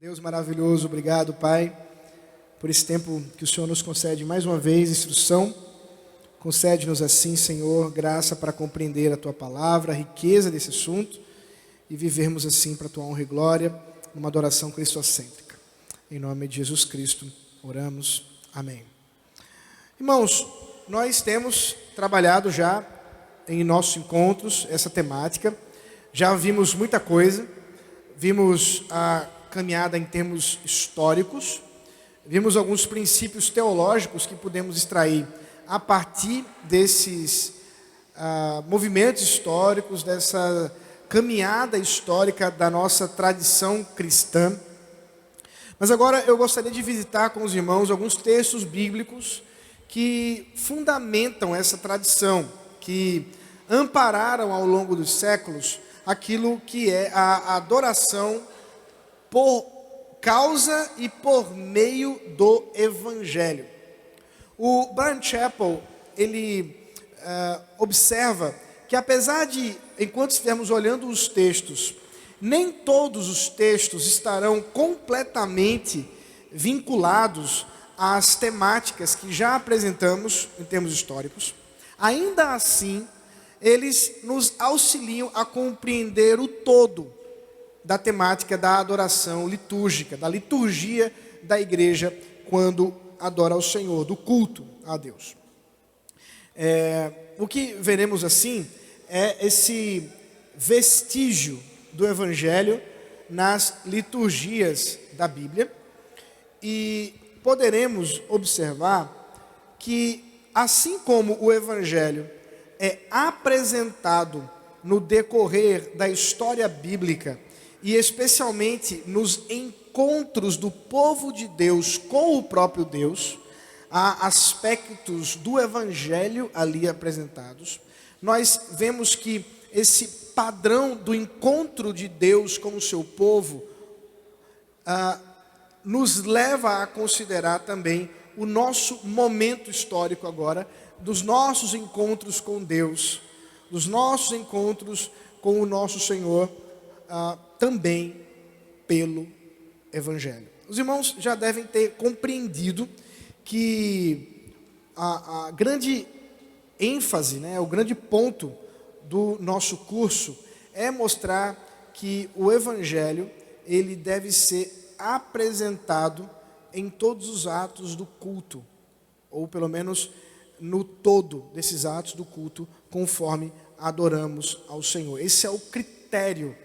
Deus maravilhoso, obrigado, Pai, por esse tempo que o Senhor nos concede mais uma vez, instrução. Concede-nos assim, Senhor, graça para compreender a Tua palavra, a riqueza desse assunto e vivermos assim para a Tua honra e glória, numa adoração cristocêntrica. Em nome de Jesus Cristo, oramos. Amém. Irmãos, nós temos trabalhado já em nossos encontros essa temática, já vimos muita coisa, vimos a caminhada em termos históricos, vimos alguns princípios teológicos que podemos extrair a partir desses movimentos históricos, dessa caminhada histórica da nossa tradição cristã. Mas agora eu gostaria de visitar com os irmãos alguns textos bíblicos que fundamentam essa tradição, que ampararam ao longo dos séculos aquilo que é a adoração por causa e por meio do Evangelho. O Bryan Chapell, ele observa que apesar de, enquanto estivermos olhando os textos, nem todos os textos estarão completamente vinculados às temáticas que já apresentamos em termos históricos, ainda assim, eles nos auxiliam a compreender o todo da temática da adoração litúrgica, da liturgia da igreja quando adora ao Senhor, do culto a Deus. O que veremos assim é esse vestígio do Evangelho nas liturgias da Bíblia, e poderemos observar que, assim como o Evangelho é apresentado no decorrer da história bíblica, e especialmente nos encontros do povo de Deus com o próprio Deus, há aspectos do Evangelho ali apresentados. Nós vemos que esse padrão do encontro de Deus com o seu povo nos leva a considerar também o nosso momento histórico agora, dos nossos encontros com Deus, dos nossos encontros com o nosso Senhor, também pelo Evangelho. Os irmãos já devem ter compreendido que a grande ênfase, o grande ponto do nosso curso é mostrar que o Evangelho, ele deve ser apresentado em todos os atos do culto, ou pelo menos no todo desses atos do culto, conforme adoramos ao Senhor. Esse é o critério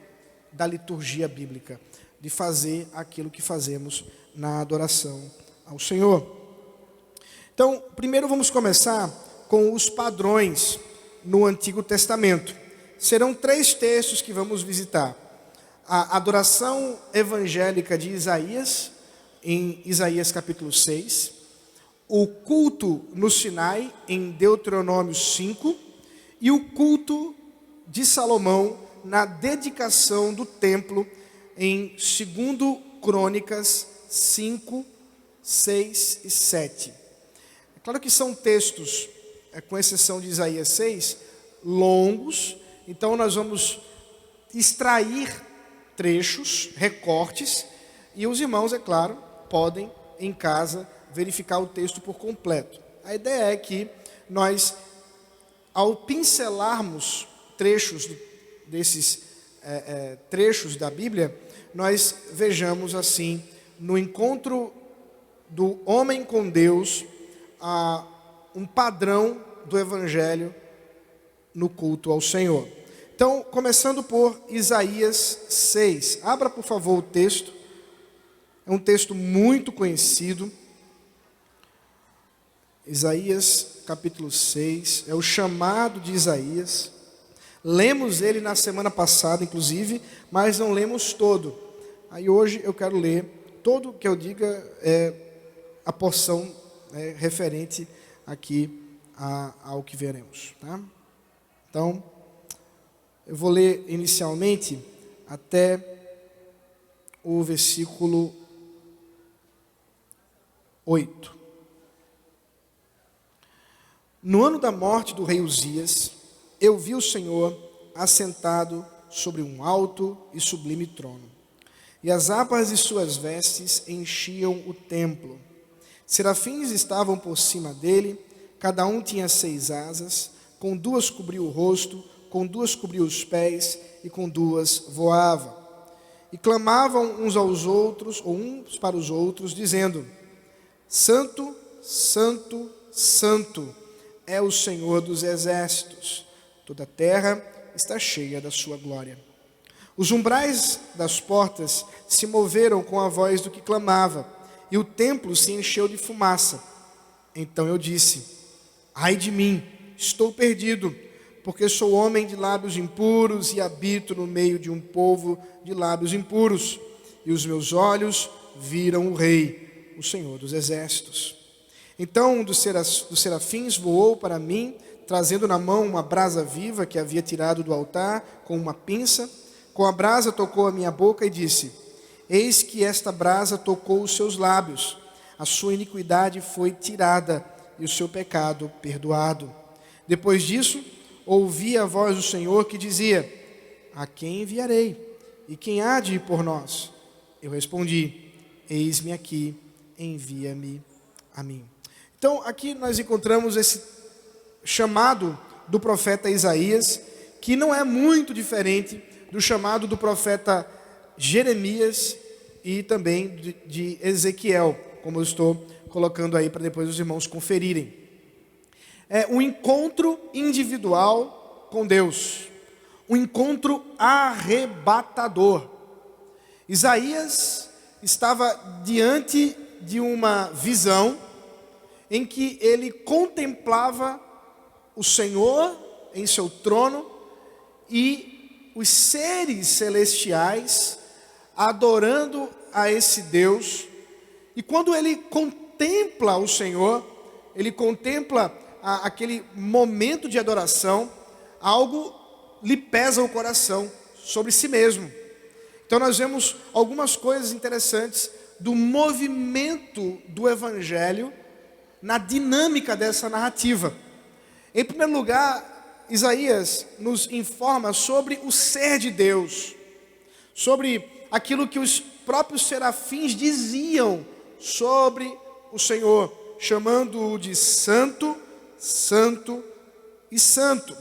da liturgia bíblica, de fazer aquilo que fazemos na adoração ao Senhor. Então, primeiro vamos começar com os padrões no Antigo Testamento. Serão 3 textos que vamos visitar: a adoração evangélica de Isaías, em Isaías capítulo 6, o culto no Sinai, em Deuteronômio 5, e o culto de Salomão na dedicação do templo em 2 Crônicas 5, 6 e 7. É claro que são textos, com exceção de Isaías 6, longos, então nós vamos extrair trechos, recortes, e os irmãos, é claro, podem em casa verificar o texto por completo. A ideia é que nós, ao pincelarmos trechos desses trechos da Bíblia, nós vejamos assim, no encontro do homem com Deus, um padrão do Evangelho no culto ao Senhor. Então, começando por Isaías 6. Abra, por favor, o texto. É um texto muito conhecido. Isaías capítulo 6, é o chamado de Isaías. Lemos ele na semana passada, inclusive, mas não lemos todo. Aí hoje eu quero ler todo o que eu diga, a porção referente aqui ao que veremos. Tá? Então, eu vou ler inicialmente até o versículo 8. No ano da morte do rei Uzias, eu vi o Senhor assentado sobre um alto e sublime trono, e as abas de suas vestes enchiam o templo. Serafins estavam por cima dele, cada um tinha 6 asas, com 2 cobriu o rosto, com 2 cobriu os pés, e com 2 voava. E clamavam uns aos outros, ou uns para os outros, dizendo: Santo, Santo, Santo é o Senhor dos exércitos, toda a terra está cheia da sua glória. Os umbrais das portas se moveram com a voz do que clamava, e o templo se encheu de fumaça. Então eu disse: ai de mim, estou perdido, porque sou homem de lábios impuros e habito no meio de um povo de lábios impuros, e os meus olhos viram o Rei, o Senhor dos exércitos. Então um dos serafins voou para mim, trazendo na mão uma brasa viva que havia tirado do altar com uma pinça. Com a brasa tocou a minha boca e disse: eis que esta brasa tocou os seus lábios, a sua iniquidade foi tirada e o seu pecado perdoado. Depois disso, ouvi a voz do Senhor que dizia: a quem enviarei? E quem há de ir por nós? Eu respondi: eis-me aqui, envia-me a mim. Então aqui nós encontramos esse chamado do profeta Isaías, que não é muito diferente do chamado do profeta Jeremias e também de Ezequiel, como eu estou colocando aí para depois os irmãos conferirem. É um encontro individual com Deus, um encontro arrebatador. Isaías estava diante de uma visão em que ele contemplava o Senhor em seu trono e os seres celestiais adorando a esse Deus. E quando ele contempla o Senhor, ele contempla aquele momento de adoração, algo lhe pesa o coração sobre si mesmo. Então nós vemos algumas coisas interessantes do movimento do Evangelho na dinâmica dessa narrativa. Em primeiro lugar, Isaías nos informa sobre o ser de Deus, sobre aquilo que os próprios serafins diziam sobre o Senhor, chamando-o de santo, santo e santo,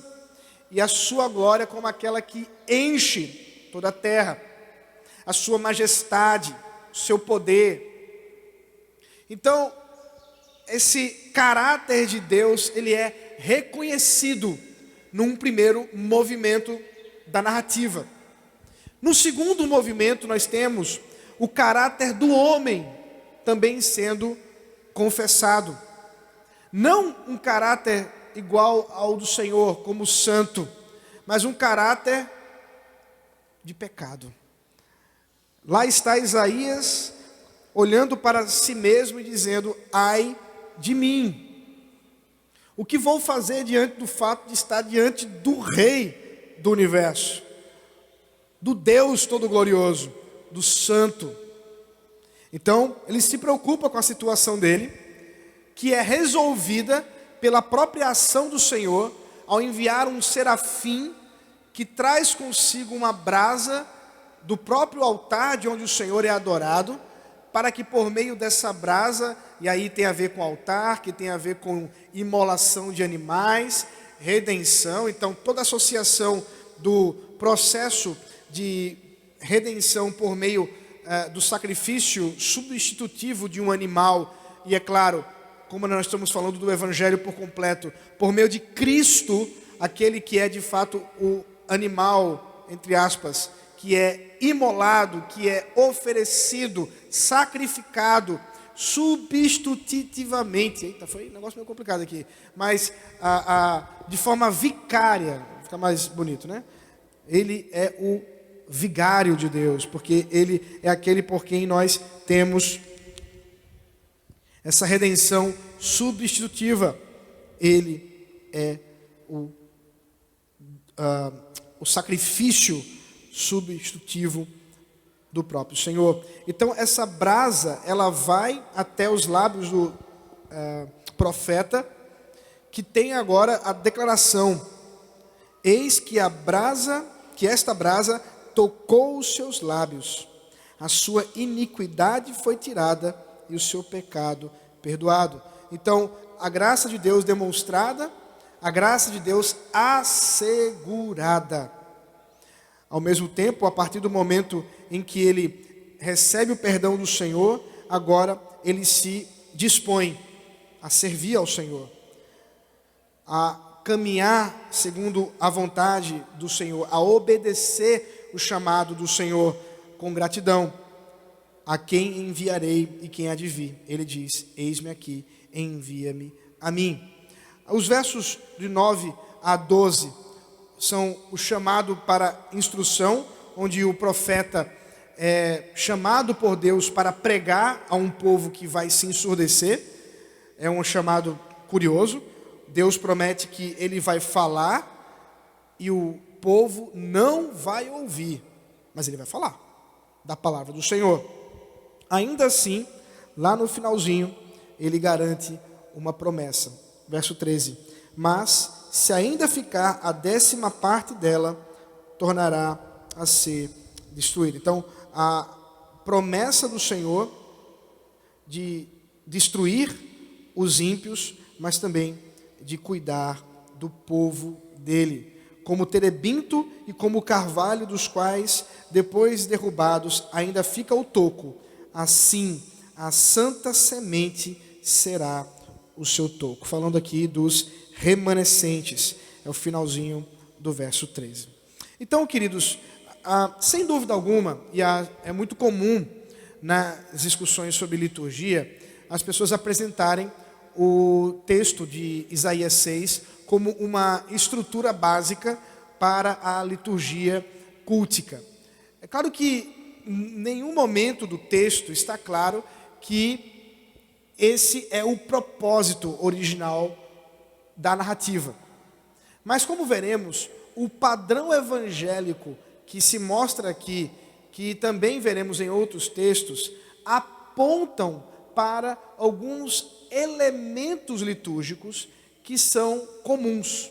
e a sua glória como aquela que enche toda a terra, a sua majestade, o seu poder. Então, esse caráter de Deus, ele é reconhecido num primeiro movimento da narrativa. No segundo movimento, nós temos o caráter do homem também sendo confessado. Não um caráter igual ao do Senhor, como santo, mas um caráter de pecado. Lá está Isaías olhando para si mesmo e dizendo: ai de mim. O que vou fazer diante do fato de estar diante do Rei do universo, do Deus Todo-Glorioso, do Santo? Então, ele se preocupa com a situação dele, que é resolvida pela própria ação do Senhor, ao enviar um serafim, que traz consigo uma brasa do próprio altar de onde o Senhor é adorado, para que por meio dessa brasa, e aí tem a ver com altar, que tem a ver com imolação de animais, redenção. Então toda a associação do processo de redenção por meio do sacrifício substitutivo de um animal, e é claro, como nós estamos falando do Evangelho por completo, por meio de Cristo, aquele que é de fato o animal, entre aspas, que é imolado, que é oferecido, sacrificado, substitutivamente. Eita, foi um negócio meio complicado aqui. Mas de forma vicária, fica mais bonito, né? Ele é o vigário de Deus, porque ele é aquele por quem nós temos essa redenção substitutiva. Ele é o sacrifício substitutivo do próprio Senhor. Então essa brasa, ela vai até os lábios do profeta, que tem agora a declaração: eis que esta brasa tocou os seus lábios, a sua iniquidade foi tirada e o seu pecado perdoado. Então, a graça de Deus demonstrada, a graça de Deus assegurada. Ao mesmo tempo, a partir do momento em que ele recebe o perdão do Senhor, agora ele se dispõe a servir ao Senhor, a caminhar segundo a vontade do Senhor, a obedecer o chamado do Senhor com gratidão. A quem enviarei e quem há de vir? Ele diz: eis-me aqui, envia-me a mim. Os versos de 9 a 12 são o chamado para instrução, onde o profeta é chamado por Deus para pregar a um povo que vai se ensurdecer. É um chamado curioso. Deus promete que ele vai falar e o povo não vai ouvir, mas ele vai falar da palavra do Senhor. Ainda assim, lá no finalzinho, ele garante uma promessa. Verso 13: mas se ainda ficar a 10ª parte dela, tornará a ser destruída. Então, a promessa do Senhor de destruir os ímpios, mas também de cuidar do povo dele, como terebinto e como carvalho, dos quais, depois derrubados, ainda fica o toco, assim a santa semente será o seu toco. Falando aqui dos remanescentes, é o finalzinho do verso 13. Então, queridos, sem dúvida alguma, e é muito comum nas discussões sobre liturgia, as pessoas apresentarem o texto de Isaías 6 como uma estrutura básica para a liturgia cultica. É claro que em nenhum momento do texto está claro que esse é o propósito original da narrativa. Mas como veremos, o padrão evangélico que se mostra aqui, que também veremos em outros textos, apontam para alguns elementos litúrgicos que são comuns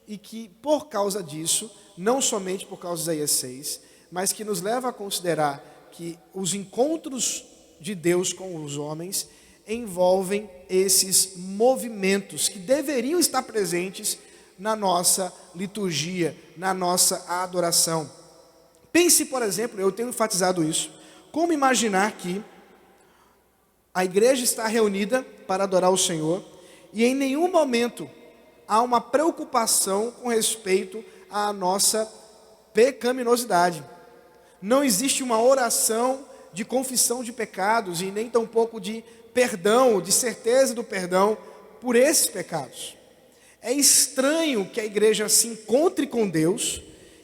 e que, por causa disso, não somente por causa de Isaías 6, mas que nos leva a considerar que os encontros de Deus com os homens envolvem esses movimentos que deveriam estar presentes na nossa liturgia, na nossa adoração. Pense, por exemplo, eu tenho enfatizado isso, como imaginar que a igreja está reunida para adorar o Senhor e em nenhum momento há uma preocupação com respeito à nossa pecaminosidade. Não existe uma oração de confissão de pecados e nem tampouco de perdão, de certeza do perdão por esses pecados. É estranho que a igreja se encontre com Deus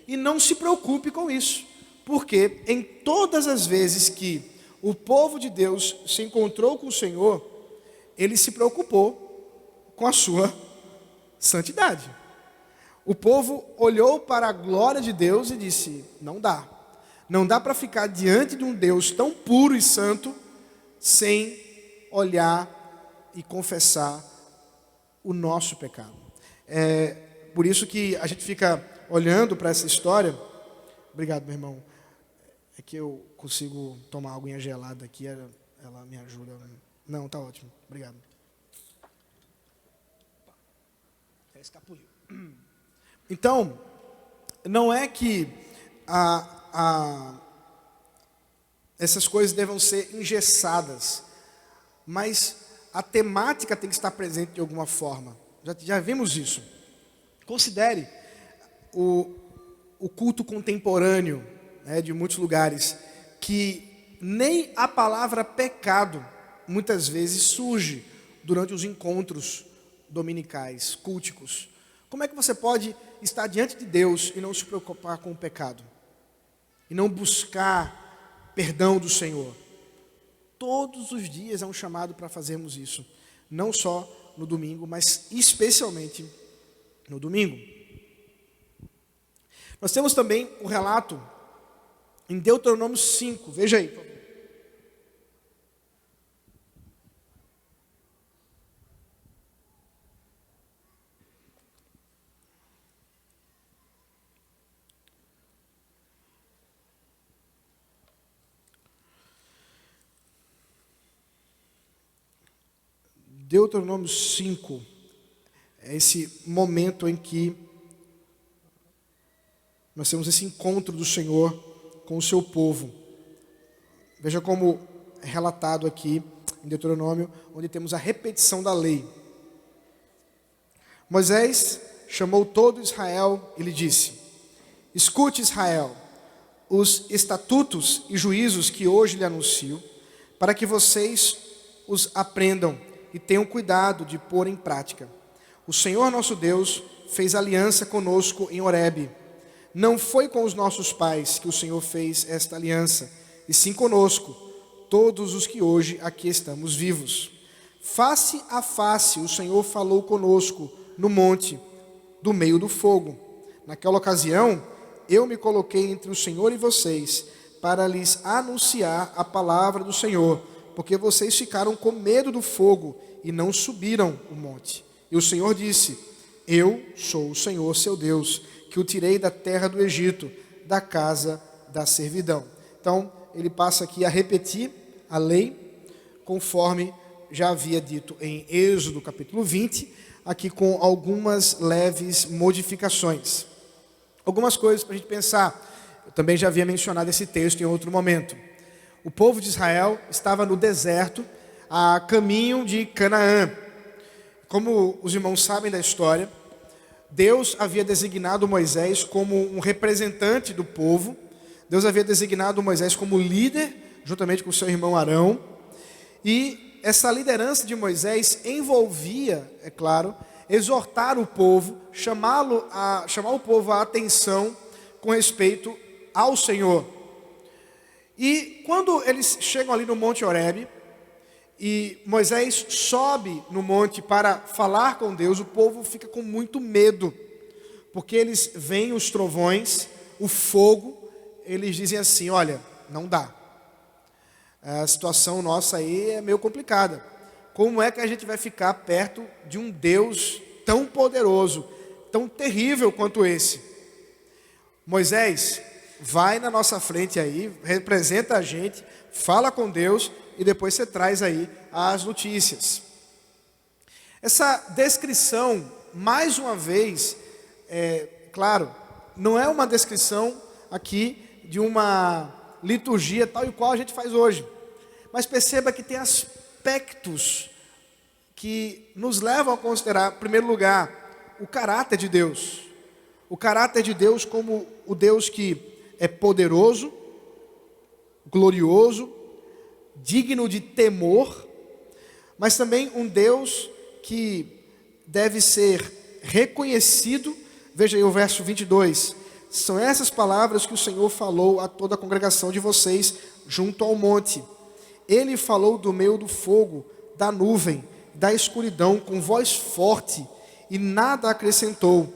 e não se preocupe com isso, porque em todas as vezes que o povo de Deus se encontrou com o Senhor, ele se preocupou com a sua santidade. O povo olhou para a glória de Deus e disse: não dá para ficar diante de um Deus tão puro e santo sem olhar e confessar o nosso pecado. É por isso que a gente fica olhando para essa história. Obrigado, meu irmão. É que eu consigo tomar aguinha gelada aqui, ela me ajuda. Não, tá ótimo. Obrigado. Escapuliu. Então, não é que essas coisas devam ser engessadas, mas a temática tem que estar presente de alguma forma. Já vimos isso. Considere o culto contemporâneo, né, de muitos lugares, que nem a palavra pecado muitas vezes surge durante os encontros dominicais, culticos. Como é que você pode estar diante de Deus e não se preocupar com o pecado? E não buscar perdão do Senhor? Todos os dias é um chamado para fazermos isso. Não só no domingo, mas especialmente no domingo. Nós temos também o relato em Deuteronômio 5. Veja aí, por favor. Deuteronômio 5 é esse momento em que nós temos esse encontro do Senhor com o seu povo. Veja como é relatado aqui em Deuteronômio, onde temos a repetição da lei. Moisés chamou todo Israel e lhe disse: escute, Israel, os estatutos e juízos que hoje lhe anuncio, para que vocês os aprendam e tenham cuidado de pôr em prática. O Senhor nosso Deus fez aliança conosco em Horebe. Não foi com os nossos pais que o Senhor fez esta aliança, e sim conosco, todos os que hoje aqui estamos vivos. Face a face o Senhor falou conosco no monte, do meio do fogo. Naquela ocasião, eu me coloquei entre o Senhor e vocês, para lhes anunciar a palavra do Senhor, porque vocês ficaram com medo do fogo e não subiram o monte. E o Senhor disse: eu sou o Senhor seu Deus, que o tirei da terra do Egito, da casa da servidão. Então, ele passa aqui a repetir a lei, conforme já havia dito em Êxodo capítulo 20, aqui com algumas leves modificações. Algumas coisas para a gente pensar. Eu também já havia mencionado esse texto em outro momento. O povo de Israel estava no deserto, a caminho de Canaã. Como os irmãos sabem da história, Deus havia designado Moisés como um representante do povo. Deus havia designado Moisés como líder, juntamente com seu irmão Arão. E essa liderança de Moisés envolvia, é claro, exortar o povo, chamar o povo à atenção com respeito ao Senhor. E quando eles chegam ali no Monte Horebe, e Moisés sobe no monte para falar com Deus, o povo fica com muito medo, porque eles veem os trovões, o fogo, eles dizem assim: olha, não dá. A situação nossa aí é meio complicada. Como é que a gente vai ficar perto de um Deus tão poderoso, tão terrível quanto esse? Moisés, vai na nossa frente aí, representa a gente, fala com Deus e depois você traz aí as notícias. Essa descrição, mais uma vez, claro, não é uma descrição aqui de uma liturgia tal e qual a gente faz hoje. Mas perceba que tem aspectos que nos levam a considerar, em primeiro lugar, o caráter de Deus. O caráter de Deus como o Deus que é poderoso, glorioso, digno de temor, mas também um Deus que deve ser reconhecido. Veja aí o verso 22. São essas palavras que o Senhor falou a toda a congregação de vocês junto ao monte. Ele falou do meio do fogo, da nuvem, da escuridão, com voz forte, e nada acrescentou.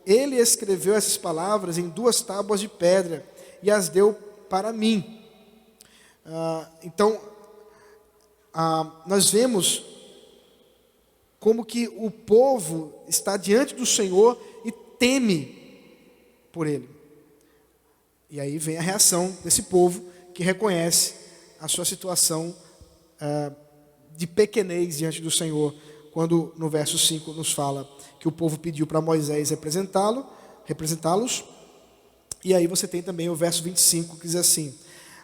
Ele escreveu essas palavras em 2 tábuas de pedra e as deu para mim. Então, nós vemos como que o povo está diante do Senhor e teme por ele. E aí vem a reação desse povo que reconhece a sua situação de pequenez diante do Senhor, quando no verso 5 nos fala que o povo pediu para Moisés representá-los. E aí você tem também o verso 25 que diz assim: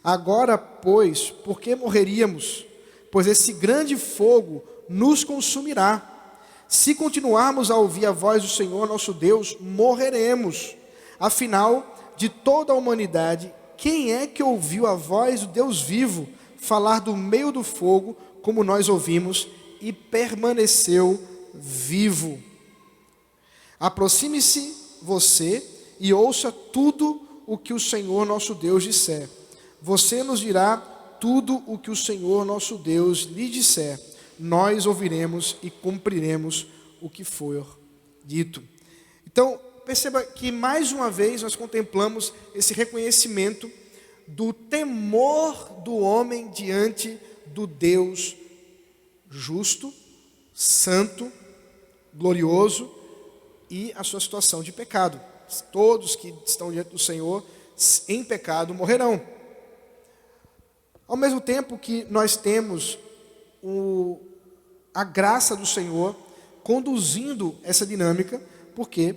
agora, pois, por que morreríamos? Pois esse grande fogo nos consumirá. Se continuarmos a ouvir a voz do Senhor nosso Deus, morreremos. Afinal, de toda a humanidade, quem é que ouviu a voz do Deus vivo falar do meio do fogo, como nós ouvimos, e permaneceu vivo? Aproxime-se você e ouça tudo o que o Senhor nosso Deus disser. Você nos dirá tudo o que o Senhor nosso Deus lhe disser. Nós ouviremos e cumpriremos o que for dito. Então, perceba que mais uma vez nós contemplamos esse reconhecimento do temor do homem diante do Deus justo, santo, glorioso, e a sua situação de pecado. Todos que estão diante do Senhor em pecado morrerão. Ao mesmo tempo que nós temos a graça do Senhor conduzindo essa dinâmica, porque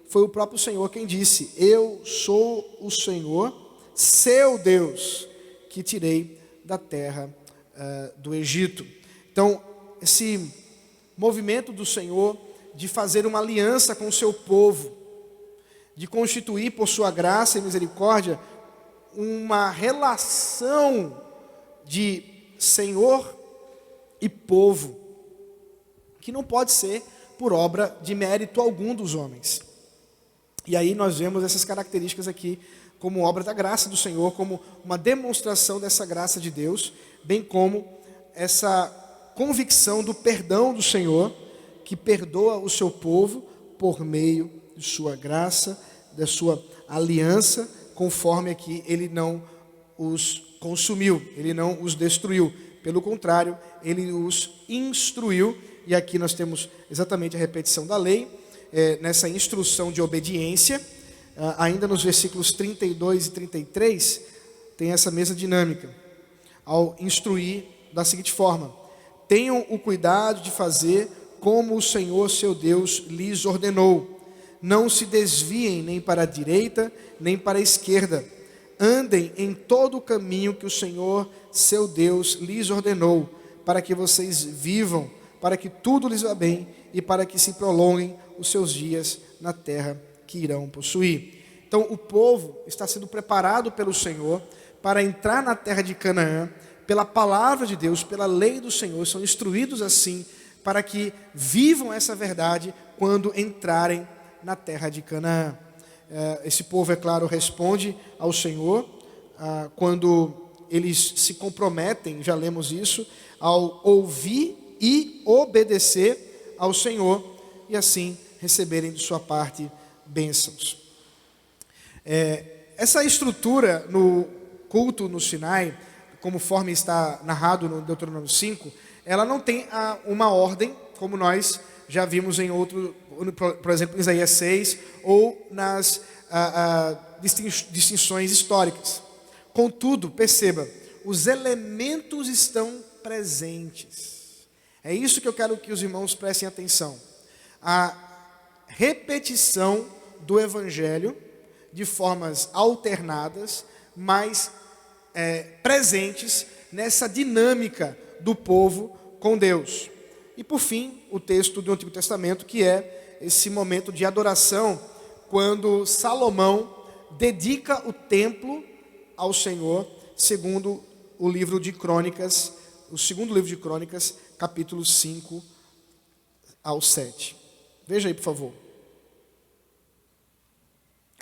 foi o próprio Senhor quem disse: eu sou o Senhor, seu Deus, que tirei da terra do Egito. Então, esse movimento do Senhor de fazer uma aliança com o seu povo, de constituir por sua graça e misericórdia uma relação de Senhor e povo, que não pode ser por obra de mérito algum dos homens. E aí nós vemos essas características aqui como obra da graça do Senhor, como uma demonstração dessa graça de Deus, bem como essa convicção do perdão do Senhor, que perdoa o seu povo por meio de sua graça, da sua aliança, conforme aqui ele não os consumiu, ele não os destruiu. Pelo contrário, ele os instruiu, e aqui nós temos exatamente a repetição da lei, nessa instrução de obediência, ainda nos versículos 32 e 33, tem essa mesma dinâmica, ao instruir da seguinte forma: tenham o cuidado de fazer como o Senhor seu Deus lhes ordenou, não se desviem nem para a direita, nem para a esquerda, andem em todo o caminho que o Senhor seu Deus lhes ordenou, para que vocês vivam, para que tudo lhes vá bem e para que se prolonguem os seus dias na terra que irão possuir. Então o povo está sendo preparado pelo Senhor para entrar na terra de Canaã, pela palavra de Deus, pela lei do Senhor, são instruídos assim, para que vivam essa verdade quando entrarem na terra de Canaã. Esse povo, é claro, responde ao Senhor quando eles se comprometem, já lemos isso, ao ouvir e obedecer ao Senhor, e assim receberem de sua parte bênçãos. Essa estrutura no culto no Sinai, conforme está narrado no Deuteronômio 5, ela não tem uma ordem, como nós já vimos em outro, por exemplo, em Isaías 6, ou nas distinções históricas. Contudo, perceba, os elementos estão presentes. É isso que eu quero que os irmãos prestem atenção. A repetição do Evangelho de formas alternadas, mas presentes nessa dinâmica do povo com Deus. E por fim, o texto do Antigo Testamento, que é esse momento de adoração, quando Salomão dedica o templo ao Senhor, segundo o livro de Crônicas, o segundo livro de Crônicas, capítulos 5 ao 7. Veja aí, por favor.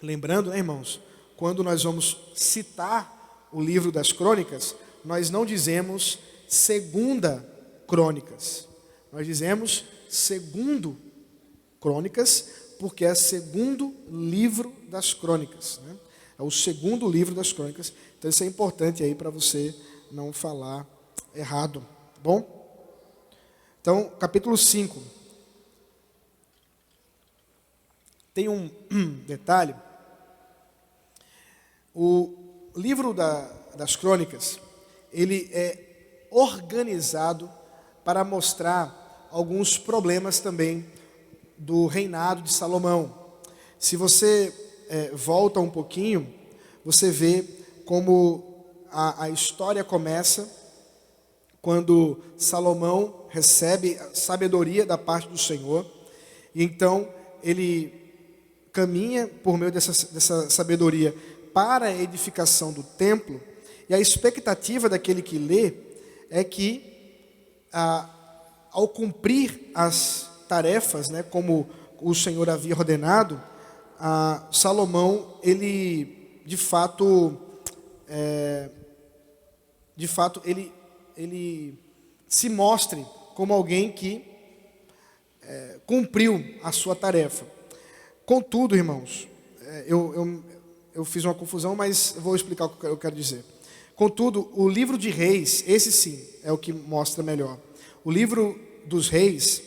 Lembrando, né, irmãos, quando nós vamos citar o livro das Crônicas, nós não dizemos segunda Crônicas, nós dizemos segundo Crônicas, porque é o segundo livro das Crônicas, né? É o segundo livro das Crônicas. Então isso é importante aí para você não falar errado, tá bom? Então, capítulo 5. Tem um detalhe. O livro das Crônicas, ele é organizado para mostrar alguns problemas também do reinado de Salomão. Se você volta um pouquinho, você vê como a história começa quando Salomão recebe a sabedoria da parte do Senhor, e então ele caminha por meio dessa sabedoria para a edificação do templo, e a expectativa daquele que lê é que, ao cumprir as tarefas, né, como o Senhor havia ordenado, Salomão, ele, de fato, ele se mostre como alguém que cumpriu a sua tarefa. Contudo, irmãos, eu fiz uma confusão, mas vou explicar o que eu quero dizer. Contudo, o livro de Reis, esse sim, é o que mostra melhor. O livro dos Reis,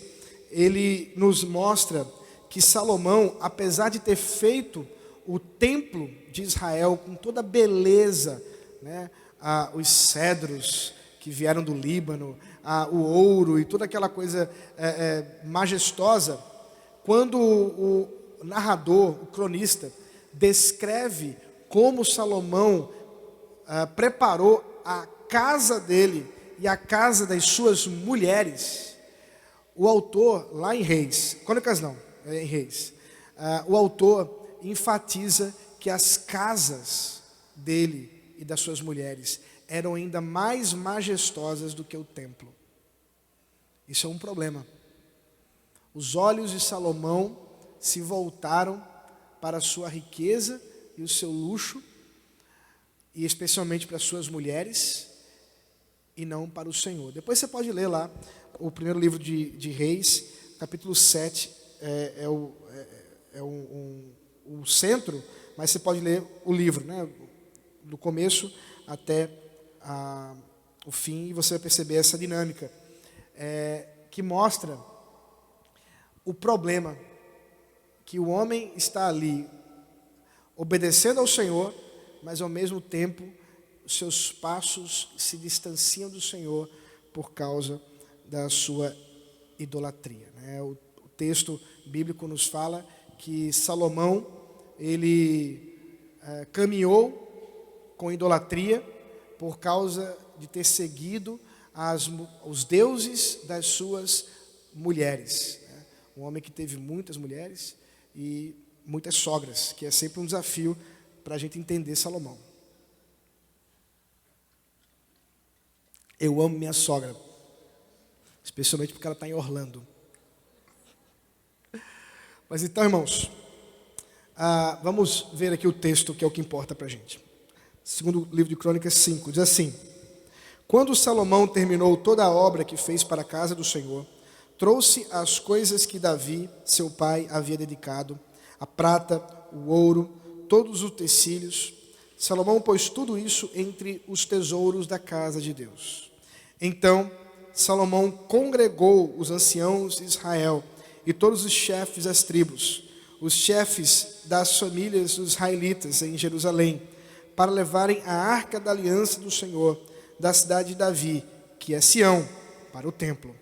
ele nos mostra que Salomão, apesar de ter feito o templo de Israel com toda a beleza, né, os cedros que vieram do Líbano, o ouro e toda aquela coisa majestosa, quando o narrador, o cronista, descreve como Salomão preparou a casa dele e a casa das suas mulheres, o autor, lá em Reis, Crônicas não, em Reis, o autor enfatiza que as casas dele e das suas mulheres eram ainda mais majestosas do que o templo. Isso é um problema. Os olhos de Salomão se voltaram para a sua riqueza e o seu luxo, e especialmente para as suas mulheres, e não para o Senhor. Depois você pode ler lá o primeiro livro de Reis, capítulo 7, o centro, mas você pode ler o livro, né, do começo até o fim, e você vai perceber essa dinâmica, que mostra o problema, que o homem está ali obedecendo ao Senhor, mas ao mesmo tempo os seus passos se distanciam do Senhor por causa da sua idolatria, né? O texto bíblico nos fala que Salomão, ele caminhou com idolatria por causa de ter seguido os deuses das suas mulheres, né? Um homem que teve muitas mulheres e muitas sogras, que é sempre um desafio para a gente entender Salomão. Eu amo minha sogra, especialmente porque ela está em Orlando. Mas então, irmãos, vamos ver aqui o texto, que é o que importa para a gente. Segundo livro de Crônicas 5, diz assim: quando Salomão terminou toda a obra que fez para a casa do Senhor, trouxe as coisas que Davi, seu pai, havia dedicado, a prata, o ouro, todos os utensílios. Salomão pôs tudo isso entre os tesouros da casa de Deus. Então Salomão congregou os anciãos de Israel e todos os chefes das tribos, os chefes das famílias dos israelitas em Jerusalém, para levarem a arca da aliança do Senhor da cidade de Davi, que é Sião, para o templo.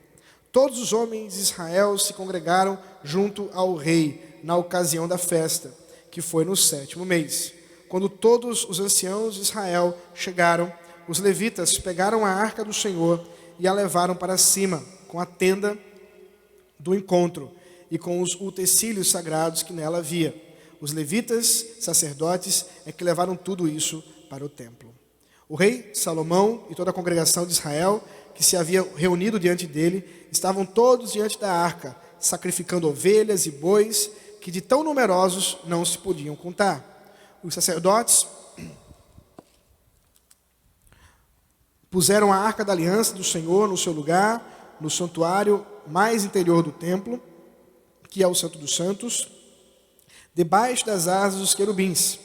Todos os homens de Israel se congregaram junto ao rei na ocasião da festa, que foi no 7º mês. Quando todos os anciãos de Israel chegaram, os levitas pegaram a arca do Senhor e a levaram para cima, com a tenda do encontro e com os utensílios sagrados que nela havia. Os levitas, sacerdotes, é que levaram tudo isso para o templo. O rei Salomão e toda a congregação de Israel, que se havia reunido diante dele, estavam todos diante da arca, sacrificando ovelhas e bois, que de tão numerosos não se podiam contar. Os sacerdotes puseram a arca da aliança do Senhor no seu lugar, no santuário mais interior do templo, que é o Santo dos Santos, debaixo das asas dos querubins,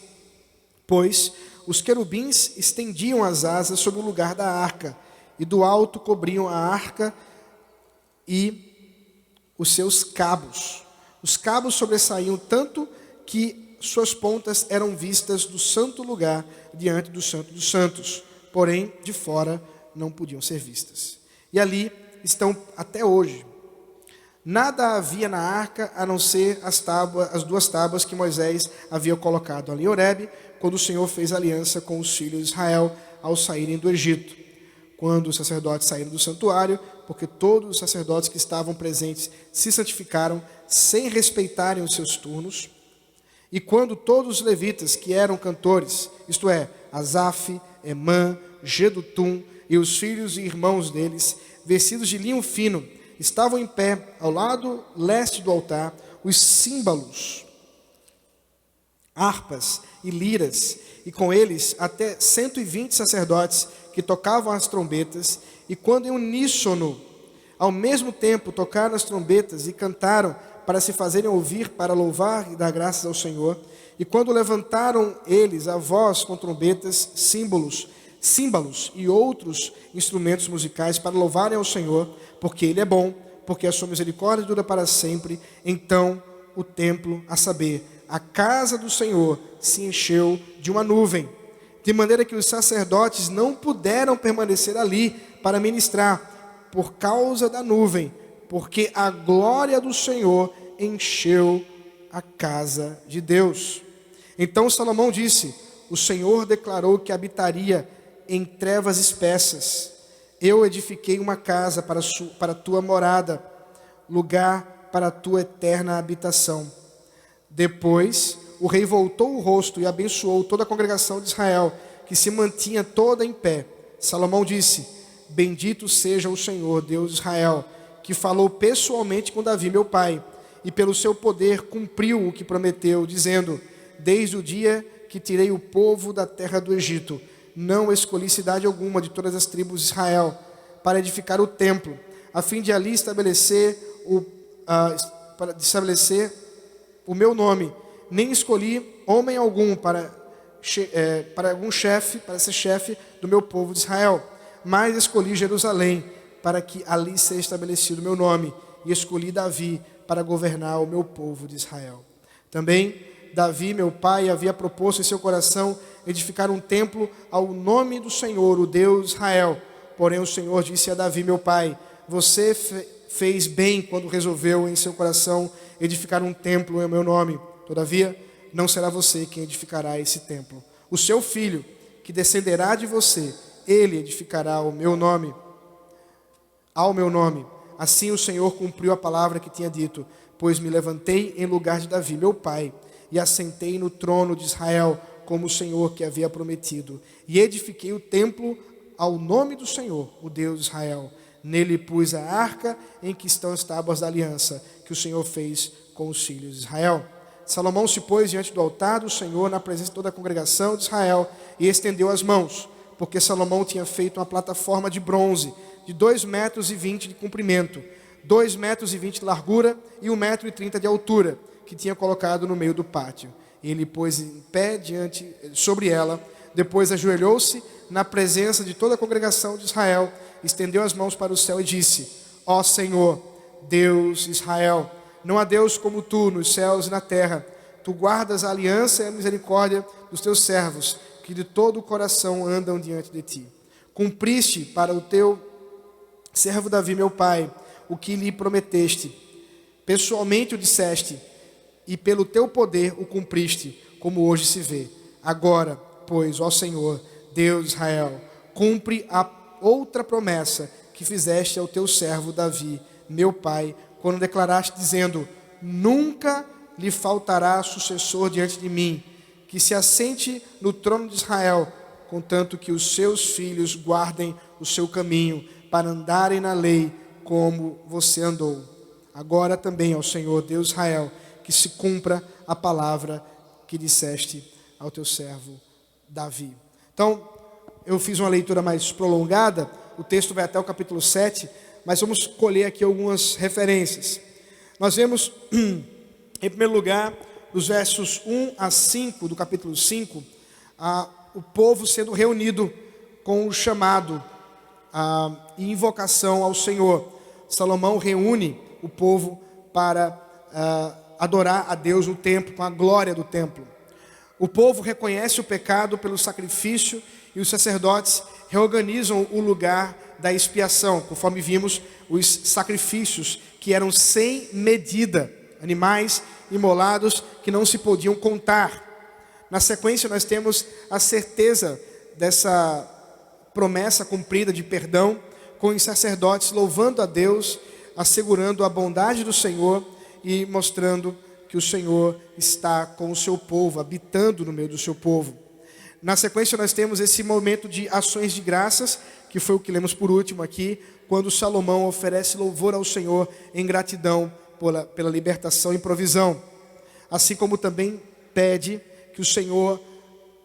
pois os querubins estendiam as asas sobre o lugar da arca, e do alto cobriam a arca e os seus cabos. Os cabos sobressaíam tanto que suas pontas eram vistas do santo lugar diante do Santo dos Santos, porém de fora não podiam ser vistas. E ali estão até hoje. Nada havia na arca a não ser as 2 tábuas que Moisés havia colocado ali em Horebe, quando o Senhor fez aliança com os filhos de Israel ao saírem do Egito. Quando os sacerdotes saíram do santuário, porque todos os sacerdotes que estavam presentes se santificaram sem respeitarem os seus turnos. E quando todos os levitas que eram cantores, isto é, Asaf, Emã, Jedutum e os filhos e irmãos deles, vestidos de linho fino, estavam em pé ao lado leste do altar, os símbolos, harpas e liras, e com eles até 120 sacerdotes que tocavam as trombetas, e quando em uníssono, ao mesmo tempo, tocaram as trombetas e cantaram para se fazerem ouvir, para louvar e dar graças ao Senhor, e quando levantaram eles a voz com trombetas, símbolos e outros instrumentos musicais para louvarem ao Senhor, porque Ele é bom, porque a sua misericórdia dura para sempre, então o templo, a saber, a casa do Senhor, se encheu de uma nuvem, de maneira que os sacerdotes não puderam permanecer ali para ministrar, por causa da nuvem, porque a glória do Senhor encheu a casa de Deus. Então Salomão disse: o Senhor declarou que habitaria em trevas espessas. Eu edifiquei uma casa para a tua morada, lugar para a tua eterna habitação. Depois o rei voltou o rosto e abençoou toda a congregação de Israel, que se mantinha toda em pé. Salomão disse: bendito seja o Senhor, Deus de Israel, que falou pessoalmente com Davi, meu pai, e pelo seu poder cumpriu o que prometeu, dizendo: desde o dia que tirei o povo da terra do Egito, não escolhi cidade alguma de todas as tribos de Israel para edificar o templo, a fim de ali estabelecer o meu nome. Nem escolhi homem algum para ser chefe do meu povo de Israel, mas escolhi Jerusalém para que ali seja estabelecido o meu nome, e escolhi Davi para governar o meu povo de Israel. Também Davi, meu pai, havia proposto em seu coração edificar um templo ao nome do Senhor, o Deus de Israel. Porém o Senhor disse a Davi, meu pai: você fez bem quando resolveu em seu coração edificar um templo em meu nome. Todavia, não será você quem edificará esse templo. O seu filho, que descenderá de você, ele edificará ao meu nome. Assim o Senhor cumpriu a palavra que tinha dito, pois me levantei em lugar de Davi, meu pai, e assentei no trono de Israel, como o Senhor que havia prometido. E edifiquei o templo ao nome do Senhor, o Deus de Israel. Nele pus a arca em que estão as tábuas da aliança, que o Senhor fez com os filhos de Israel. Salomão se pôs diante do altar do Senhor, na presença de toda a congregação de Israel, e estendeu as mãos, porque Salomão tinha feito uma plataforma de bronze, de 2,20 metros de comprimento, 2,20 metros de largura e 1,30 metro de altura, que tinha colocado no meio do pátio. Ele pôs em pé sobre ela, depois ajoelhou-se na presença de toda a congregação de Israel, estendeu as mãos para o céu e disse: ó Senhor, Deus de Israel, não há Deus como tu nos céus e na terra. Tu guardas a aliança e a misericórdia dos teus servos, que de todo o coração andam diante de ti. Cumpriste para o teu servo Davi, meu pai, o que lhe prometeste. Pessoalmente o disseste, e pelo teu poder o cumpriste, como hoje se vê. Agora, pois, ó Senhor, Deus de Israel, cumpre a outra promessa que fizeste ao teu servo Davi, meu pai, quando declaraste dizendo: nunca lhe faltará sucessor diante de mim, que se assente no trono de Israel, contanto que os seus filhos guardem o seu caminho, para andarem na lei como você andou. Agora também, ó Senhor, Deus de Israel, que se cumpra a palavra que disseste ao teu servo Davi. Então, eu fiz uma leitura mais prolongada, o texto vai até o capítulo 7, mas vamos colher aqui algumas referências. Nós vemos, em primeiro lugar, dos versos 1 a 5 do capítulo 5, o povo sendo reunido com o chamado e invocação ao Senhor. Salomão reúne o povo para adorar a Deus no templo, com a glória do templo. O povo reconhece o pecado pelo sacrifício e os sacerdotes reorganizam o lugar da expiação, conforme vimos os sacrifícios que eram sem medida, animais imolados que não se podiam contar. Na sequência nós temos a certeza dessa promessa cumprida de perdão, com os sacerdotes louvando a Deus, assegurando a bondade do Senhor e mostrando que o Senhor está com o seu povo, habitando no meio do seu povo. Na sequência nós temos esse momento de ações de graças, que foi o que lemos por último aqui, quando Salomão oferece louvor ao Senhor em gratidão pela libertação e provisão. Assim como também pede que o Senhor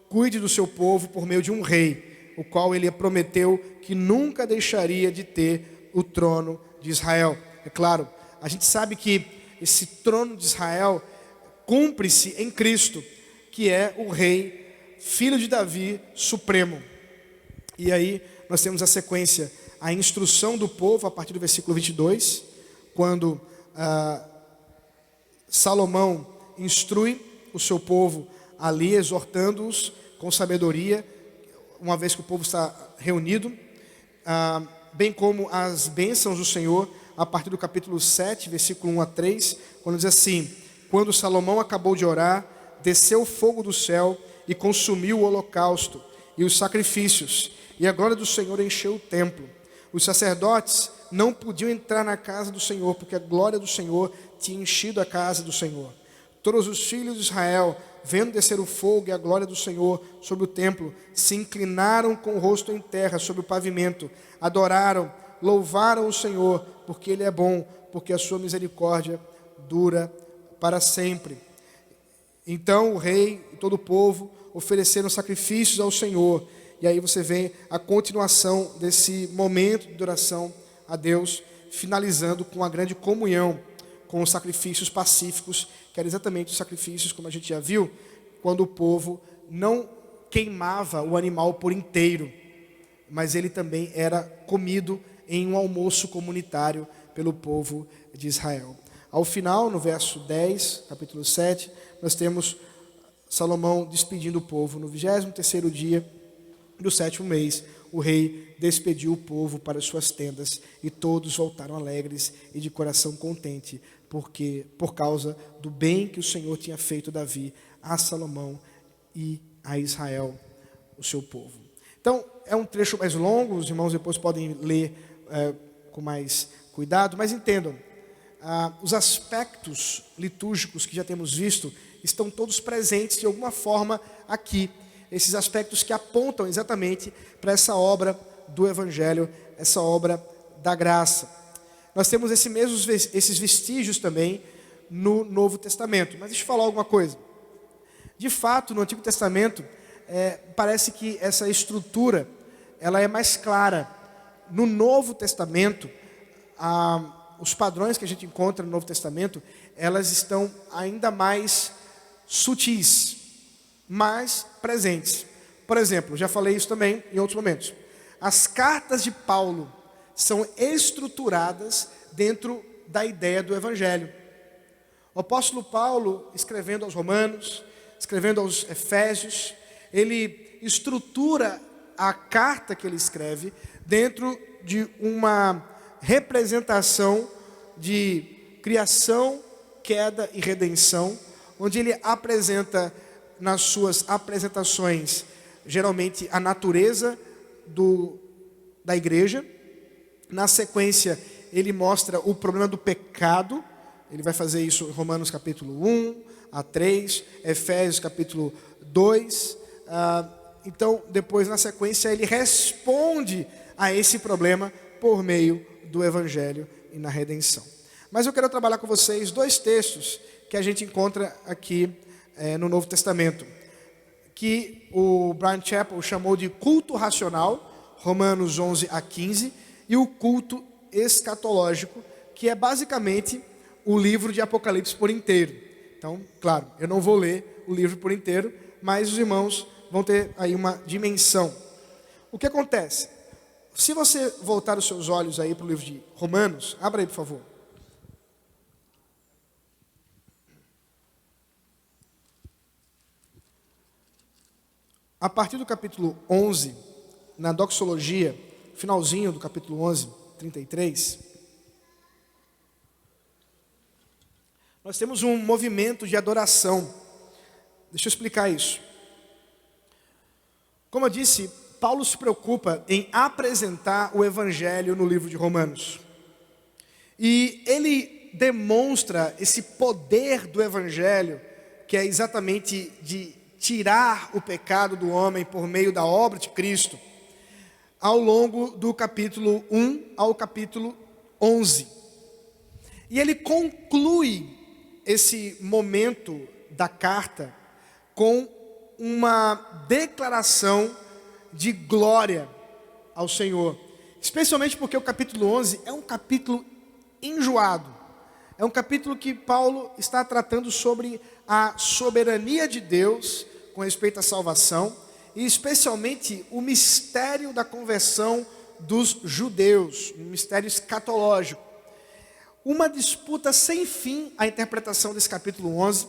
cuide do seu povo por meio de um rei, o qual ele prometeu que nunca deixaria de ter o trono de Israel. É claro, a gente sabe que esse trono de Israel cumpre-se em Cristo, que é o rei, filho de Davi, supremo. E aí nós temos a sequência, a instrução do povo a partir do versículo 22, quando Salomão instrui o seu povo ali, exortando-os com sabedoria, uma vez que o povo está reunido, bem como as bênçãos do Senhor, a partir do capítulo 7, versículo 1 a 3, quando diz assim: quando Salomão acabou de orar, desceu o fogo do céu e consumiu o holocausto e os sacrifícios, e a glória do Senhor encheu o templo. Os sacerdotes não podiam entrar na casa do Senhor, porque a glória do Senhor tinha enchido a casa do Senhor. Todos os filhos de Israel, vendo descer o fogo e a glória do Senhor sobre o templo, se inclinaram com o rosto em terra sobre o pavimento, adoraram, louvaram o Senhor, porque Ele é bom, porque a sua misericórdia dura para sempre. Então o rei e todo o povo ofereceram sacrifícios ao Senhor. E aí você vê a continuação desse momento de adoração a Deus, finalizando com a grande comunhão, com os sacrifícios pacíficos, que eram exatamente os sacrifícios, como a gente já viu, quando o povo não queimava o animal por inteiro, mas ele também era comido em um almoço comunitário pelo povo de Israel. Ao final, no verso 10, capítulo 7, nós temos Salomão despedindo o povo. No 23º dia do 7º mês, o rei despediu o povo para as suas tendas, e todos voltaram alegres e de coração contente, por causa do bem que o Senhor tinha feito Davi a Salomão e a Israel, o seu povo. Então, é um trecho mais longo, os irmãos depois podem ler com mais cuidado, mas entendam, os aspectos litúrgicos que já temos visto estão todos presentes de alguma forma aqui. Esses aspectos que apontam exatamente para essa obra do Evangelho, essa obra da graça. Nós temos esses vestígios também no Novo Testamento. Mas deixa eu falar alguma coisa. De fato, no Antigo Testamento, parece que essa estrutura ela é mais clara. No Novo Testamento, os padrões que a gente encontra no Novo Testamento, elas estão ainda mais sutis, mais presentes. Por exemplo, já falei isso também em outros momentos. As cartas de Paulo são estruturadas dentro da ideia do Evangelho. O apóstolo Paulo, escrevendo aos Romanos, escrevendo aos Efésios, ele estrutura a carta que ele escreve dentro de uma representação de criação, queda e redenção, onde ele apresenta nas suas apresentações, geralmente, a natureza da igreja. Na sequência, ele mostra o problema do pecado. Ele vai fazer isso em Romanos capítulo 1 a 3, Efésios capítulo 2. Então, depois, na sequência, ele responde a esse problema por meio do Evangelho e na redenção. Mas eu quero trabalhar com vocês dois textos que a gente encontra aqui no Novo Testamento, que o Bryan Chapell chamou de culto racional, Romanos 11 a 15, e o culto escatológico, que é basicamente o livro de Apocalipse por inteiro. Então, claro, eu não vou ler o livro por inteiro, mas os irmãos vão ter aí uma dimensão. O que acontece? Se você voltar os seus olhos aí para o livro de Romanos, abra aí, por favor. A partir do capítulo 11, na doxologia, finalzinho do capítulo 11, 33, nós temos um movimento de adoração. Deixa eu explicar isso. Como eu disse, Paulo se preocupa em apresentar o Evangelho no livro de Romanos. E ele demonstra esse poder do Evangelho, que é exatamente de tirar o pecado do homem por meio da obra de Cristo, ao longo do capítulo 1 ao capítulo 11. E ele conclui esse momento da carta com uma declaração de glória ao Senhor, especialmente porque o capítulo 11 é um capítulo enjoado. É um capítulo que Paulo está tratando sobre a soberania de Deus com respeito à salvação, e especialmente o mistério da conversão dos judeus, um mistério escatológico. Uma disputa sem fim a interpretação desse capítulo 11.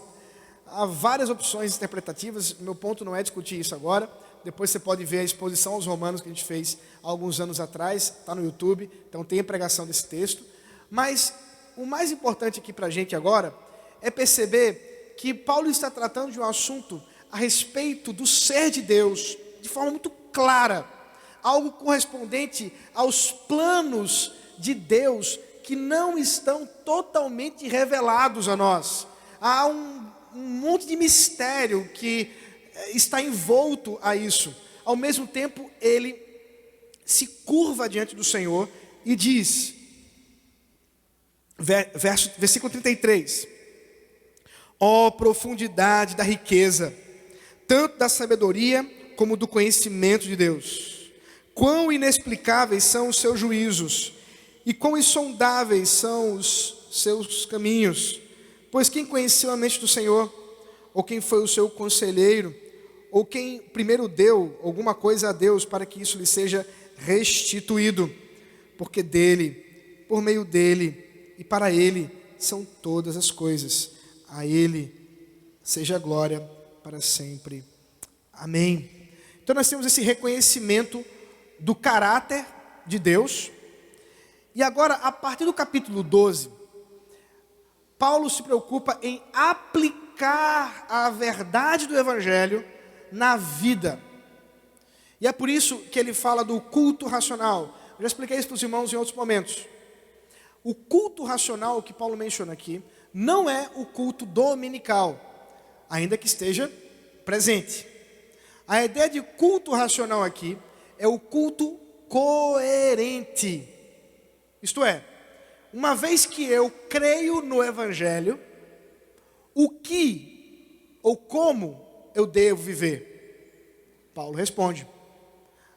Há várias opções interpretativas, meu ponto não é discutir isso agora, Depois você pode ver a exposição aos Romanos que a gente fez há alguns anos atrás, está no YouTube, então tem a pregação desse texto. Mas o mais importante aqui para a gente agora é perceber que Paulo está tratando de um assunto a respeito do ser de Deus, de forma muito clara, algo correspondente aos planos de Deus que não estão totalmente revelados a nós. Há um monte de mistério que está envolto a isso. Ao mesmo tempo, ele se curva diante do Senhor e diz, versículo 33, ó profundidade da riqueza, tanto da sabedoria como do conhecimento de Deus. Quão inexplicáveis são os seus juízos, e quão insondáveis são os seus caminhos. Pois quem conheceu a mente do Senhor? Ou quem foi o seu conselheiro? Ou quem primeiro deu alguma coisa a Deus para que isso lhe seja restituído? Porque dele, por meio dele e para ele são todas as coisas. A ele seja a glória para sempre. Amém. Então nós temos esse reconhecimento do caráter de Deus. E agora, a partir do capítulo 12, Paulo se preocupa em aplicar a verdade do Evangelho na vida. E é por isso que ele fala do culto racional. Eu já expliquei isso para os irmãos em outros momentos. O culto racional que Paulo menciona aqui não é o culto dominical, ainda que esteja presente. A ideia de culto racional aqui é o culto coerente. Isto é, uma vez que eu creio no Evangelho, o que ou como eu devo viver? Paulo responde,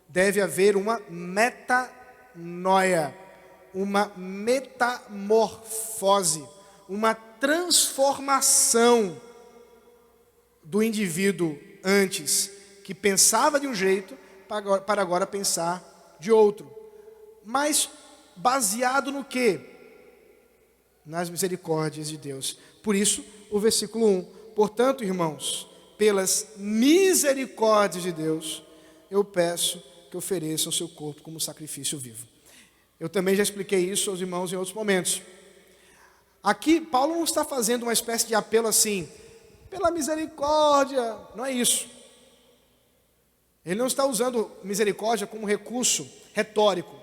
deve haver uma metanoia, uma metamorfose, uma transformação do indivíduo antes, que pensava de um jeito, para agora pensar de outro. Mas baseado no quê? Nas misericórdias de Deus. Por isso, o versículo 1. Portanto, irmãos, pelas misericórdias de Deus, eu peço que ofereçam o seu corpo como sacrifício vivo. Eu também já expliquei isso aos irmãos em outros momentos. Aqui, Paulo não está fazendo uma espécie de apelo assim, pela misericórdia, não é isso. Ele não está usando misericórdia como recurso retórico.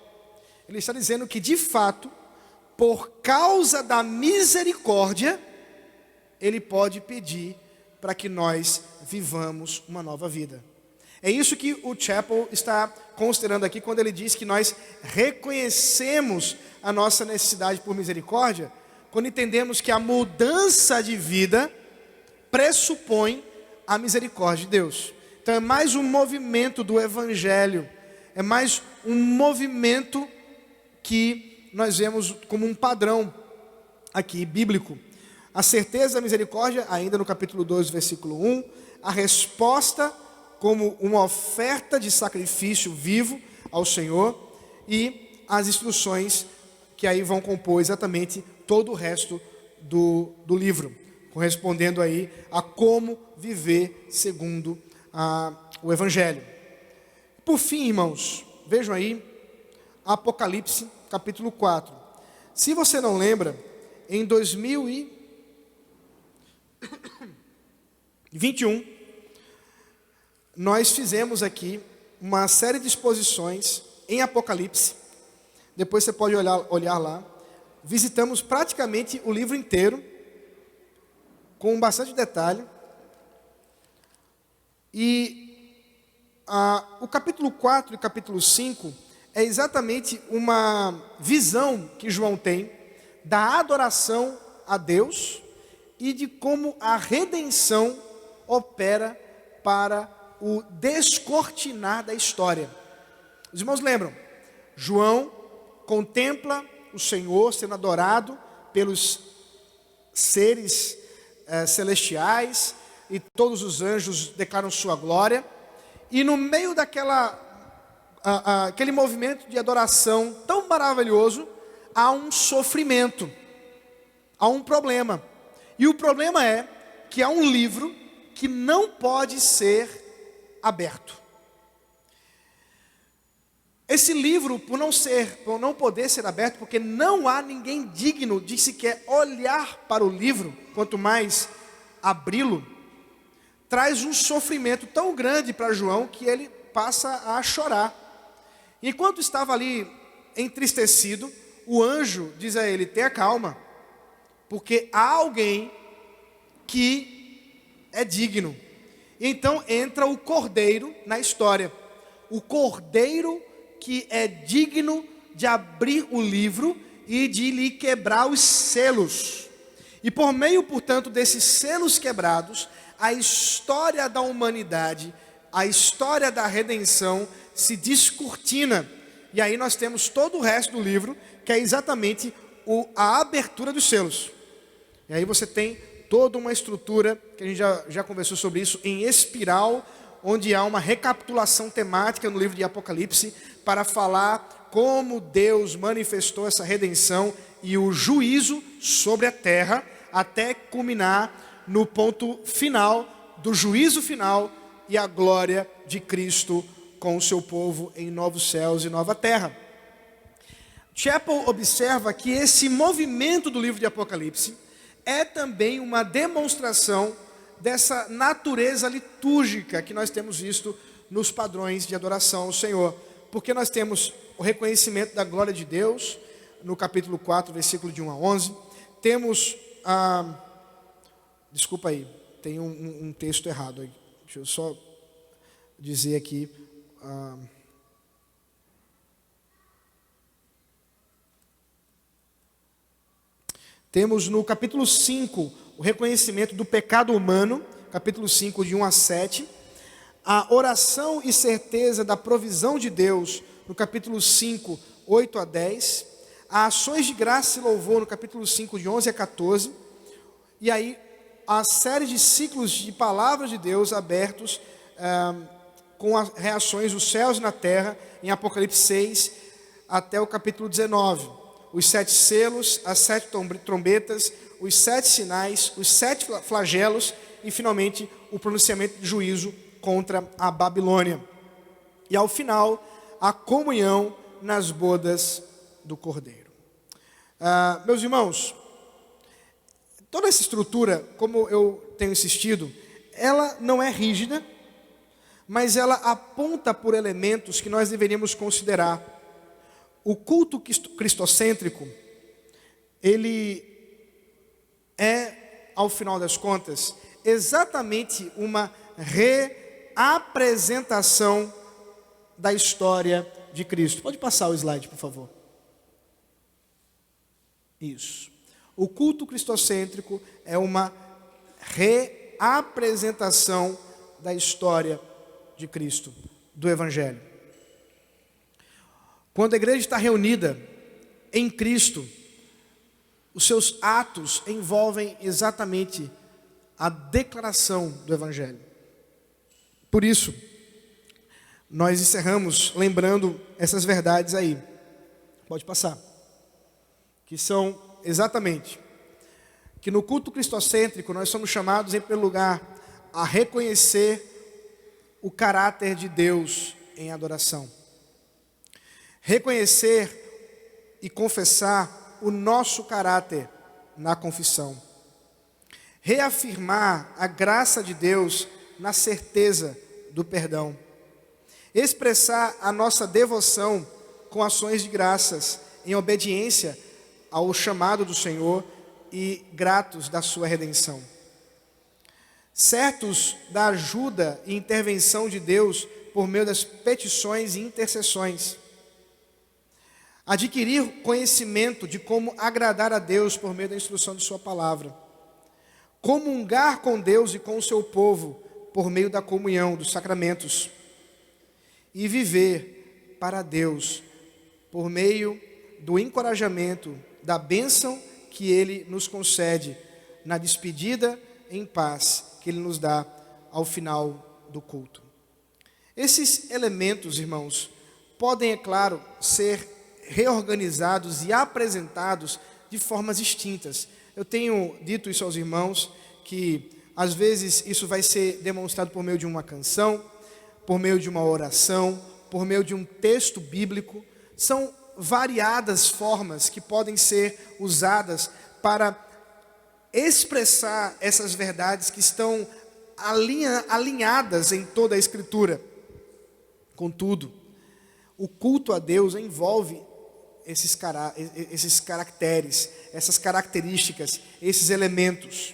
Ele está dizendo que, de fato, por causa da misericórdia, ele pode pedir para que nós vivamos uma nova vida. É isso que o Chapel está considerando aqui, quando ele diz que nós reconhecemos a nossa necessidade por misericórdia, quando entendemos que a mudança de vida pressupõe a misericórdia de Deus. Então é mais um movimento do Evangelho, é mais um movimento que nós vemos como um padrão aqui bíblico. A certeza da misericórdia, ainda no capítulo 2, versículo 1, a resposta como uma oferta de sacrifício vivo ao Senhor e as instruções que aí vão compor exatamente todo o resto do livro, correspondendo aí a como viver segundo o Evangelho. Por fim, irmãos, vejam aí Apocalipse, capítulo 4. Se você não lembra, em 2021, nós fizemos aqui uma série de exposições em Apocalipse. Depois você pode olhar lá. Visitamos praticamente o livro inteiro, com bastante detalhe. E o capítulo 4 e capítulo 5 é exatamente uma visão que João tem da adoração a Deus e de como a redenção opera para o descortinar da história. Os irmãos lembram? João contempla o Senhor sendo adorado pelos seres celestiais, e todos os anjos declaram sua glória, e no meio aquele movimento de adoração tão maravilhoso, há um sofrimento, há um problema, e o problema é que há um livro que não pode ser aberto. Esse livro, por não poder ser aberto, porque não há ninguém digno de sequer olhar para o livro, quanto mais abri-lo, traz um sofrimento tão grande para João que ele passa a chorar. Enquanto estava ali entristecido, o anjo diz a ele: tenha calma, porque há alguém que é digno. Então entra o cordeiro na história, o cordeiro que é digno de abrir o livro e de lhe quebrar os selos. E por meio, portanto, desses selos quebrados, a história da humanidade, a história da redenção se descortina. E aí nós temos todo o resto do livro, que é exatamente a abertura dos selos. E aí você tem toda uma estrutura, que a gente já conversou sobre isso, em espiral, onde há uma recapitulação temática no livro de Apocalipse, para falar como Deus manifestou essa redenção e o juízo sobre a terra, até culminar no ponto final do juízo final e a glória de Cristo com o seu povo em novos céus e nova terra. Chappell observa que esse movimento do livro de Apocalipse é também uma demonstração dessa natureza litúrgica que nós temos visto nos padrões de adoração ao Senhor. Porque nós temos o reconhecimento da glória de Deus, no capítulo 4, versículo de 1 a 11. Temos desculpa aí, tem um texto errado aí. Deixa eu só dizer aqui. Temos no capítulo 5 o reconhecimento do pecado humano, capítulo 5, de 1 a 7. A oração e certeza da provisão de Deus, no capítulo 5, 8 a 10. A ações de graça e louvor, no capítulo 5, de 11 a 14. E aí, a série de ciclos de palavras de Deus abertos, com as reações dos céus e na terra, em Apocalipse 6, até o capítulo 19. Os 7 selos, as 7 trombetas, os 7 sinais, os 7 flagelos e, finalmente, o pronunciamento de juízo contra a Babilônia. E, ao final, a comunhão nas bodas do Cordeiro. Meus irmãos, toda essa estrutura, como eu tenho insistido, ela não é rígida, mas ela aponta por elementos que nós deveríamos considerar. O culto cristocêntrico, ele é, ao final das contas, exatamente uma reapresentação da história de Cristo. Pode passar o slide, por favor. Isso. O culto cristocêntrico é uma reapresentação da história de Cristo, do Evangelho. Quando a igreja está reunida em Cristo, os seus atos envolvem exatamente a declaração do Evangelho. Por isso, nós encerramos lembrando essas verdades aí. Pode passar. Que são exatamente que no culto cristocêntrico nós somos chamados, em primeiro lugar, a reconhecer o caráter de Deus em adoração. Reconhecer e confessar o nosso caráter na confissão. Reafirmar a graça de Deus na certeza do perdão. Expressar a nossa devoção com ações de graças, em obediência ao chamado do Senhor e gratos da sua redenção. Certos da ajuda e intervenção de Deus por meio das petições e intercessões. Adquirir conhecimento de como agradar a Deus por meio da instrução de sua palavra. Comungar com Deus e com o seu povo por meio da comunhão, dos sacramentos. E viver para Deus por meio do encorajamento, da bênção que Ele nos concede na despedida em paz que Ele nos dá ao final do culto. Esses elementos, irmãos, podem, é claro, ser reorganizados e apresentados de formas distintas. Eu tenho dito isso aos irmãos, que às vezes isso vai ser demonstrado por meio de uma canção, por meio de uma oração, por meio de um texto bíblico. São variadas formas que podem ser usadas para expressar essas verdades que estão alinhadas em toda a Escritura. Contudo, o culto a Deus envolve esses caracteres, essas características, esses elementos.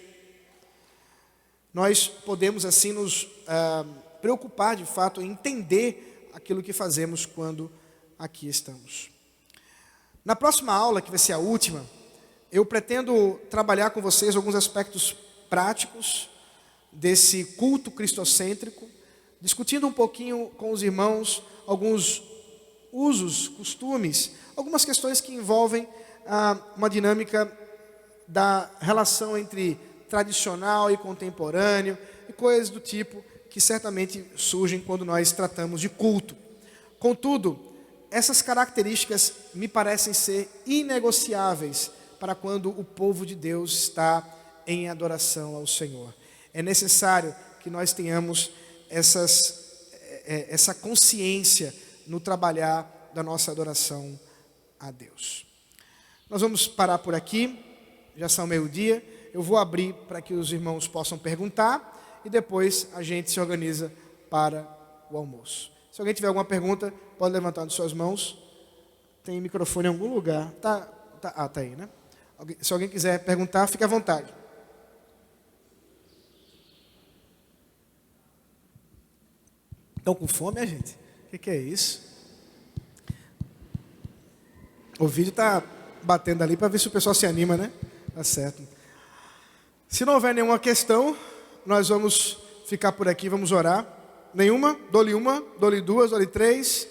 Nós podemos assim nos preocupar de fato em entender aquilo que fazemos quando aqui estamos. Na próxima aula, que vai ser a última, eu pretendo trabalhar com vocês alguns aspectos práticos desse culto cristocêntrico, discutindo um pouquinho com os irmãos alguns usos, costumes, algumas questões que envolvem uma dinâmica da relação entre tradicional e contemporâneo, e coisas do tipo que certamente surgem quando nós tratamos de culto. Contudo, essas características me parecem ser inegociáveis para quando o povo de Deus está em adoração ao Senhor. É necessário que nós tenhamos essa consciência no trabalhar da nossa adoração a Deus. Nós vamos parar por aqui, já são meio-dia. Eu vou abrir para que os irmãos possam perguntar e depois a gente se organiza para o almoço. Se alguém tiver alguma pergunta, pode levantar as suas mãos. Tem microfone em algum lugar? Tá aí, né? Se alguém quiser perguntar, fique à vontade. Estão com fome, a gente? O que é isso? O vídeo está batendo ali para ver se o pessoal se anima, né? Tá certo. Se não houver nenhuma questão, nós vamos ficar por aqui, vamos orar. Nenhuma? Dou-lhe uma, dou-lhe duas, dou-lhe três.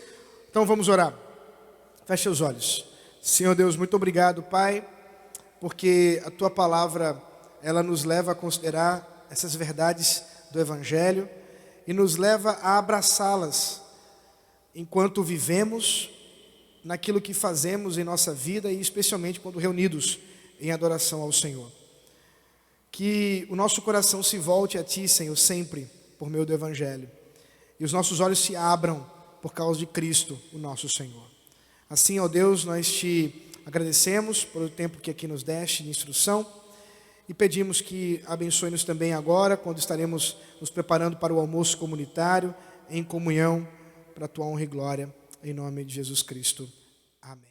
Então vamos orar. Feche os olhos. Senhor Deus, muito obrigado, Pai, porque a Tua palavra, ela nos leva a considerar essas verdades do Evangelho e nos leva a abraçá-las enquanto vivemos, naquilo que fazemos em nossa vida e especialmente quando reunidos em adoração ao Senhor. Que o nosso coração se volte a Ti, Senhor, sempre, por meio do Evangelho. E os nossos olhos se abram por causa de Cristo, o nosso Senhor. Assim, ó Deus, nós Te agradecemos por o tempo que aqui nos deste de instrução e pedimos que abençoe-nos também agora, quando estaremos nos preparando para o almoço comunitário, em comunhão, para a Tua honra e glória, em nome de Jesus Cristo. Amém.